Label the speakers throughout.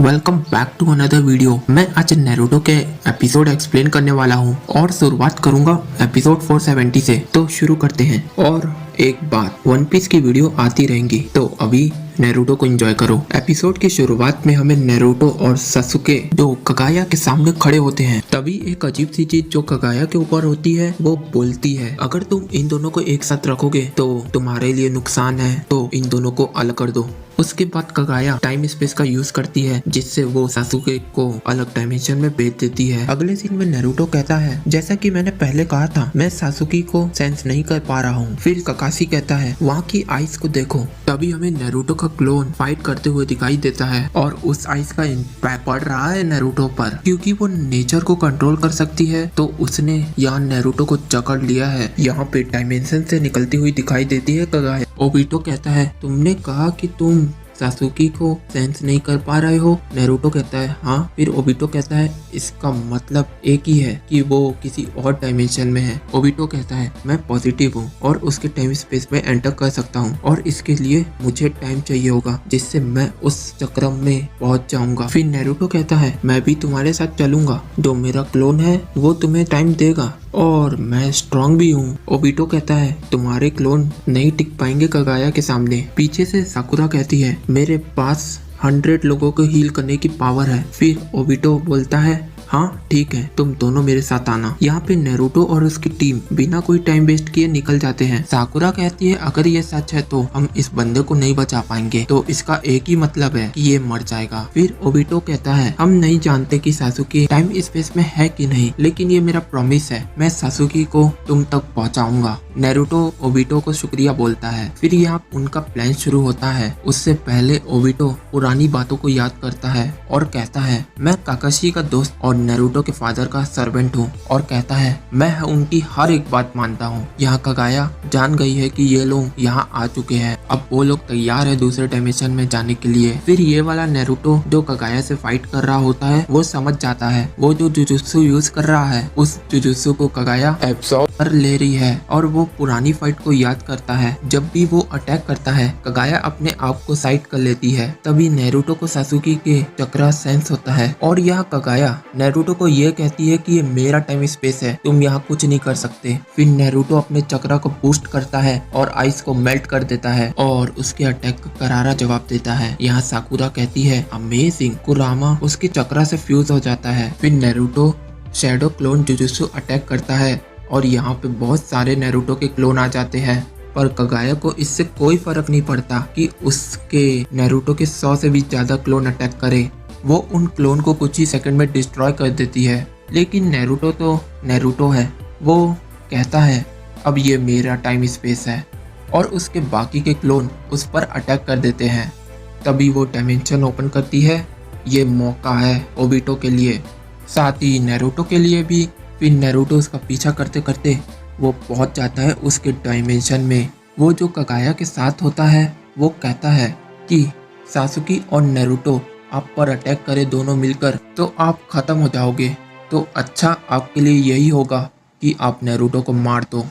Speaker 1: Welcome back to another video. मैं आज Naruto के एपिसोड एक्सप्लेन करने वाला हूँ और शुरुआत करूंगा एपिसोड 470 से। तो शुरू करते हैं। और एक बात, वन पीस की वीडियो आती रहेंगी, तो अभी नारुतो को एंजॉय करो। एपिसोड की शुरुआत में हमें नारुतो और सासुके जो कगाया के सामने खड़े होते हैं, तभी एक अजीब सी चीज जो कगाया के ऊपर होती है वो बोलती है, अगर तुम इन दोनों को एक साथ रखोगे तो तुम्हारे लिए नुकसान है, तो इन दोनों को अलग कर दो। उसके बाद कगाया टाइम स्पेस का यूज करती है, जिससे वो सासुके को अलग डायमेंशन में भेज देती है। अगले सीन में नारुतो कहता है, जैसा कि मैंने पहले कहा था, मैं सासुकी को सेंस नहीं कर पा रहा हूँ। फिर ककाशी कहता है, वहाँ की आइस को देखो। तभी हमें नारुतो का क्लोन फाइट करते हुए दिखाई देता है और उस आइस का इम्पैक्ट पड़ रहा है नारुतो पर, क्योंकि वो नेचर को कंट्रोल कर सकती है। तो उसने यहाँ नारुतो को जकड़ लिया है। यहाँ पे डायमेंशन से निकलती हुई दिखाई देती है कगाया। ओबिटो कहता है, तुमने कहा कि तुम सासुकी को सेंस नहीं कर पा रहे हो। नारुतो कहता है हाँ। फिर ओबिटो कहता है, इसका मतलब एक ही है कि वो किसी और डायमेंशन में है। ओबिटो कहता है, मैं पॉजिटिव हूँ और उसके टाइम स्पेस में एंटर कर सकता हूँ और इसके लिए मुझे टाइम चाहिए होगा, जिससे मैं उस चक्रम में पहुँच जाऊंगा। फिर नारुतो कहता है, मैं भी तुम्हारे साथ चलूंगा, जो मेरा क्लोन है वो तुम्हें टाइम देगा और मैं स्ट्रांग भी हूँ। ओबिटो कहता है, तुम्हारे क्लोन नहीं टिक पाएंगे कगाया के सामने। पीछे से साकुरा कहती है, मेरे पास 100 लोगों को हील करने की पावर है। फिर ओबिटो बोलता है, हाँ ठीक है, तुम दोनों मेरे साथ आना। यहाँ पे नारुतो और उसकी टीम बिना कोई टाइम वेस्ट किए निकल जाते हैं। साकुरा कहती है, अगर ये सच है तो हम इस बंदे को नहीं बचा पाएंगे, तो इसका एक ही मतलब है कि ये मर जाएगा। फिर ओबिटो कहता है, हम नहीं जानते कि सासुकी टाइम स्पेस में है कि नहीं, लेकिन ये मेरा प्रॉमिस है, मैं सासुकी को तुम तक पहुँचाऊंगा। नारुतो ओबिटो को शुक्रिया बोलता है। फिर यहाँ उनका प्लान शुरू होता है। उससे पहले ओबिटो पुरानी बातों को याद करता है और कहता है, मैं काकाशी का दोस्त और नारुतो के फादर का सर्वेंट हूँ, और कहता है मैं उनकी हर एक बात मानता हूँ। यहाँ कगाया जान गई है कि ये लोग यहाँ आ चुके हैं, अब वो लोग तैयार है दूसरे डायमेंशन में जाने के लिए। फिर ये वाला नारुतो जो कगाया से फाइट कर रहा होता है वो समझ जाता है, वो जो जुजुत्सु यूज कर रहा है उस जुजुत्सु को कगाया एब्सॉर्ब कर ले रही है, और वो पुरानी फाइट को याद करता है। जब भी वो अटैक करता है कगाया अपने आप को साइड कर लेती है। तभी नारुतो को सासुकी के चक्रा सेंस होता है और यह कगाया नारुतो को ये कहती है कि ये मेरा टाइम स्पेस है, तुम यहाँ कुछ नहीं कर सकते। फिर नारुतो अपने चक्रा को बूस्ट करता है और आइस को मेल्ट कर देता है और उसके अटैक का करारा जवाब देता है। यहाँ साकुरा कहती है, अमेजिंग। कुरामा उसके चक्रा से फ्यूज हो जाता है। फिर Naruto shadow clone jujutsu attack करता है और यहाँ पे बहुत सारे नारुतो के क्लोन आ जाते हैं, पर कगाया को इससे कोई फर्क नहीं पड़ता कि उसके नारुतो के 100 से भी ज्यादा क्लोन अटैक करे। वो उन क्लोन को कुछ ही सेकंड में डिस्ट्रॉय कर देती है। लेकिन नारुतो तो नारुतो है, वो कहता है अब ये मेरा टाइम स्पेस है, और उसके बाकी के क्लोन उस पर अटैक कर देते हैं। तभी वो डायमेंशन ओपन करती है। ये मौका है ओबिटो के लिए, साथ ही नारुतो के लिए भी। फिर नारुतो उसका पीछा करते करते वो पहुंच जाता है उसके डायमेंशन में। वो जो कगाया के साथ होता है वो कहता है कि सासुकी और नारुतो आप पर अटैक करे दोनों मिलकर तो आप खत्म हो जाओगे, तो अच्छा आपके लिए यही होगा कि आप नारुतो को मार दो।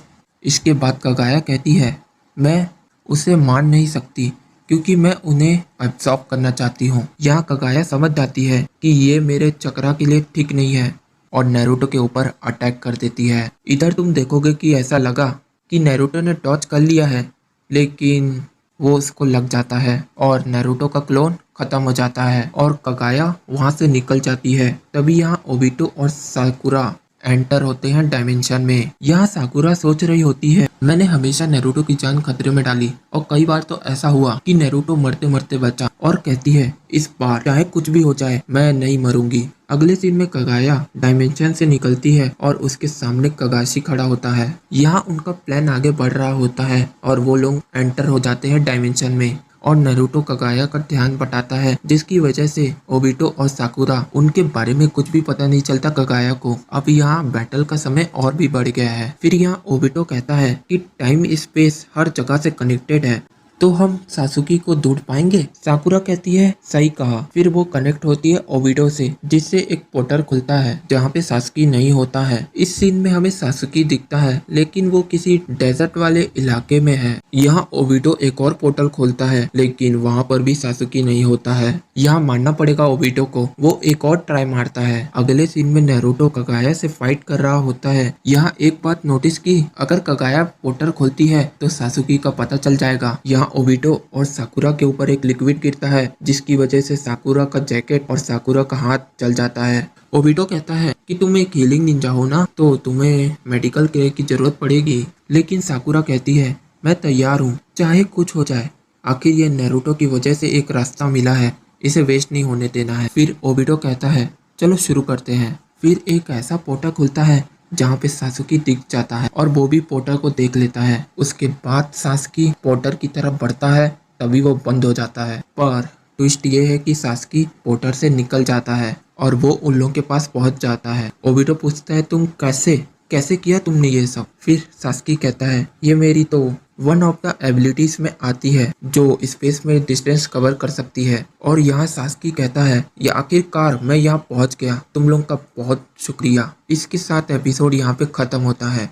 Speaker 1: इसके बाद कगाया कहती है, मैं उसे मार नहीं सकती क्योंकि मैं उन्हें एब्सॉर्ब करना चाहती हूँ। यहाँ कगाया समझ जाती है कि ये मेरे चक्रा के लिए ठीक नहीं है और नारुतो के ऊपर अटैक कर देती है। इधर तुम देखोगे कि ऐसा लगा कि नारुतो ने डॉज कर लिया है, लेकिन वो उसको लग जाता है और नारुतो का क्लोन खत्म हो जाता है और कगाया वहां से निकल जाती है। तभी यहाँ ओबिटो और साकुरा एंटर होते हैं डायमेंशन में। यहाँ साकुरा सोच रही होती है, मैंने हमेशा नारुतो की जान खतरे में डाली और कई बार तो ऐसा हुआ कि नारुतो मरते मरते बचा, और कहती है इस बार चाहे कुछ भी हो जाए मैं नहीं मरूंगी। अगले सीन में कगाया डायमेंशन से निकलती है और उसके सामने कगाशी खड़ा होता है। यहाँ उनका प्लान आगे बढ़ रहा होता है और वो लोग एंटर हो जाते हैं डायमेंशन में, और नारुतो कगाया का ध्यान बटाता है, जिसकी वजह से ओबिटो और साकुरा उनके बारे में कुछ भी पता नहीं चलता कगाया को। अब यहाँ बैटल का समय और भी बढ़ गया है। फिर यहाँ ओबिटो कहता है कि टाइम स्पेस हर जगह से कनेक्टेड है तो हम सासुकी को ढूंढ पाएंगे? साकुरा कहती है सही कहा। फिर वो कनेक्ट होती है ओबिडो से, जिससे एक पोर्टल खुलता है जहाँ पे सासुकी नहीं होता है। इस सीन में हमें सासुकी दिखता है, लेकिन वो किसी डेजर्ट वाले इलाके में है। यहाँ ओबिडो एक और पोर्टल खोलता है, लेकिन वहाँ पर भी सासुकी नहीं होता है। यहाँ मानना पड़ेगा ओबिडो को, वो एक और ट्राई मारता है। अगले सीन में नारुतो कगाया से फाइट कर रहा होता है। यहाँ एक बात नोटिस की, अगर कगाया पोर्टल खोलती है तो सासुकी का पता चल जाएगा। यहाँ ओबिटो और साकुरा के ऊपर एक लिक्विड गिरता है, जिसकी वजह से साकुरा का जैकेट और साकुरा का हाथ जल जाता है। ओबिटो कहता है कि तुम एक हीलिंग निंजा हो ना, तो तुम्हें मेडिकल केयर की जरूरत पड़ेगी। लेकिन साकुरा कहती है मैं तैयार हूँ, चाहे कुछ हो जाए। आखिर ये नारुतो की वजह से एक रास्ता मिला है, इसे वेस्ट नहीं होने देना है। फिर ओबिटो कहता है चलो शुरू करते हैं। फिर एक ऐसा पोर्टल खुलता है जहाँ पे सासुकी दिख जाता है और वो भी पोर्टर को देख लेता है। उसके बाद सासुकी पोर्टर की तरफ बढ़ता है, तभी वो बंद हो जाता है। पर ट्विस्ट ये है कि सासुकी पोर्टर से निकल जाता है और वो उन लोगों के पास पहुंच जाता है। ओबिटो पूछता है तुम कैसे किया तुमने ये सब? फिर सासुकी कहता है ये मेरी तो वन ऑफ द एबिलिटीज में आती है जो स्पेस में डिस्टेंस कवर कर सकती है। और यहाँ सासुकी कहता है ये आखिरकार मैं यहाँ पहुँच गया, तुम लोगों का बहुत शुक्रिया। इसके साथ एपिसोड यहाँ पे खत्म होता है।